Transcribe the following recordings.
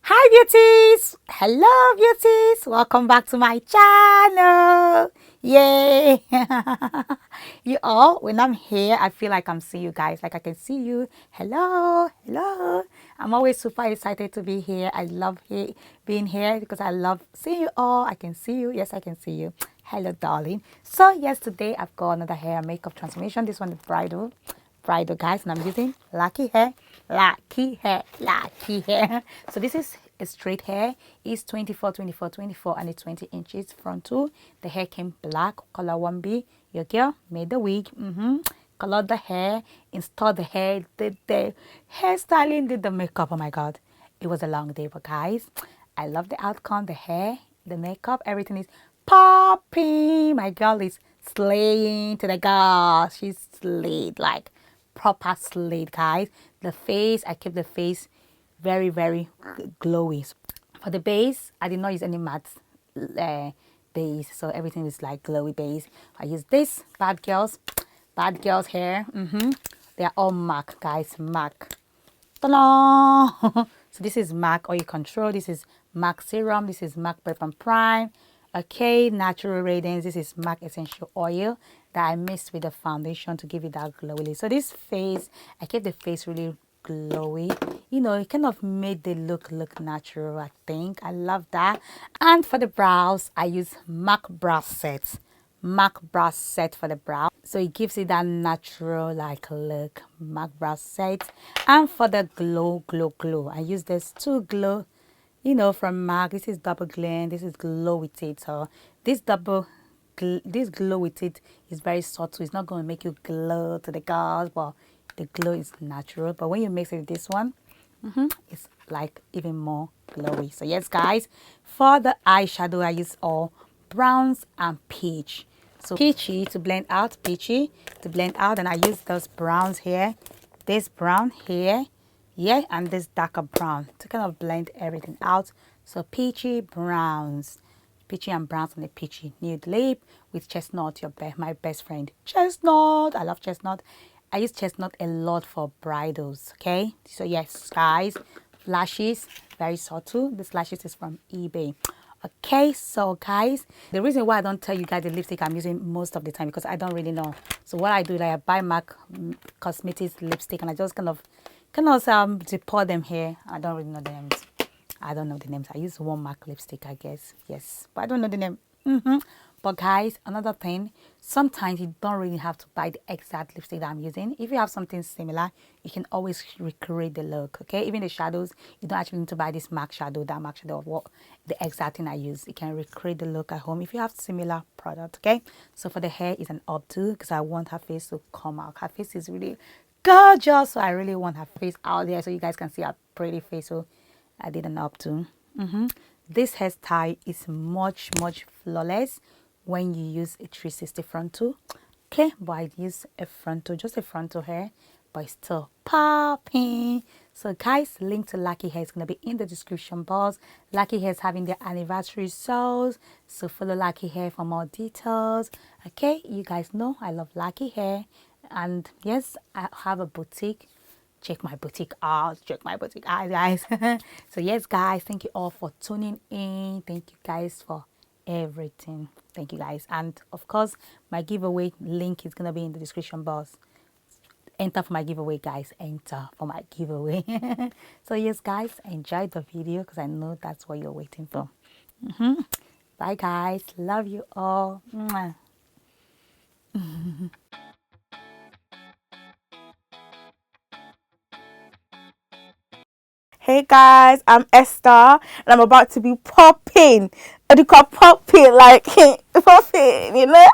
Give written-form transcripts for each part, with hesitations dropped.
Hi beauties! Hello beauties! Welcome back to my channel! Yay! You all, when I'm here, I feel like I'm seeing you guys. Like I can see you. Hello! Hello! I'm always super excited to be here. I love being here because I love seeing you all. I can see you. Yes, I can see you. Hello darling. So yes, today I've got another hair makeup transformation. This one is bridal guys, and I'm using Lakihair. So this is a straight hair. It's 24 and it's 20 inches frontal. The hair came black, color 1B. Your girl made the wig, colored the hair, installed the hair, did the hairstyling, did the makeup. Oh my god, it was a long day, but guys, I love the outcome. The hair, the makeup, everything is popping. My girl is slaying to the god. She's slayed, like proper slayed, guys. The face, I kept the face very glowy. For the base, I did not use any matte base, so everything is like glowy base. I use this bad girls hair. They are all MAC, guys. MAC. Ta-da! So this is MAC oil control. This is MAC serum. This is MAC prep and prime. Okay, natural radiance. This is MAC essential oil that I mixed with the foundation to give it that glowy. So this face, I kept the face really glowy. You know, it kind of made the look natural. I think I love that. And for the brows, I use MAC brow set. MAC brow set for the brow, so it gives it that natural like look. MAC brow set. And for the glow, I use this to glow, you know, from MAC. This is double glowing, this is glow with it. So this this glow with it is very subtle. It's not going to make you glow to the girls, but the glow is natural. But when you mix it with this one, it's like even more glowy. So yes guys, for the eyeshadow I use all browns and peach. So peachy to blend out, and I use those browns here, this brown here, yeah, and this darker brown to kind of blend everything out. So peachy browns, peachy and browns on the peachy nude lip with chestnut, my best friend. Chestnut, I love chestnut. I use chestnut a lot for bridals, okay? So yes, guys, lashes, very subtle. This lashes is from eBay. Okay, so guys, the reason why I don't tell you guys the lipstick I'm using most of the time because I don't really know. So what I do is I buy MAC Cosmetics lipstick and I just kind of depot them here. I don't really know the names. I don't know the names. I use one MAC lipstick, I guess. Yes, but I don't know the name. But guys, another thing, sometimes you don't really have to buy the exact lipstick that I'm using. If you have something similar, you can always recreate the look, okay? Even the shadows, you don't actually need to buy this MAC shadow, that MAC shadow of what the exact thing I use. You can recreate the look at home if you have similar product, okay? So for the hair is an updo because I want her face to come out. Her face is really gorgeous, so I really want her face out there so you guys can see her pretty face. So I did an updo. This hairstyle is much flawless when you use a 360 frontal, okay? But I use a frontal, just a frontal hair, but it's still popping. So guys, link to Lakihair is going to be in the description box. Lakihair is having their anniversary sales, so follow Lakihair for more details. Okay, you guys know I love Lakihair, and yes, I have a boutique. Check my boutique out, guys. So yes guys, thank you all for tuning in. Thank you guys for everything. Thank you guys, and of course my giveaway link is gonna be in the description box. Enter for my giveaway, guys. Enter for my giveaway. So yes guys, enjoy the video because I know that's what you're waiting for. Bye guys, love you all. Mwah. Hey guys, I'm Esther and I'm about to be popping. What do you call popping? Like popping, you know?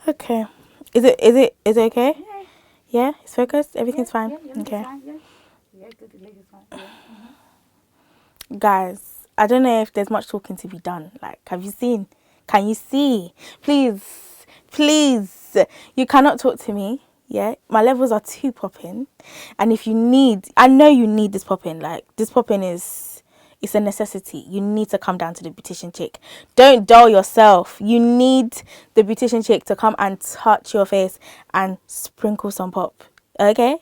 Okay. Is it okay? Yeah. Yeah, it's focused. Everything's fine. Yeah, Okay. fine. Yeah. Yeah, good. The leg is fine. Yeah. Guys, I don't know if there's much talking to be done. Like, have you seen? Can you see? Please, you cannot talk to me. Yeah, my levels are too popping, and if you need, I know you need this popping. Like, this popping is, it's a necessity. You need to come down to the beautician chick. Don't dull yourself. You need the beautician chick to come and touch your face and sprinkle some pop. Okay.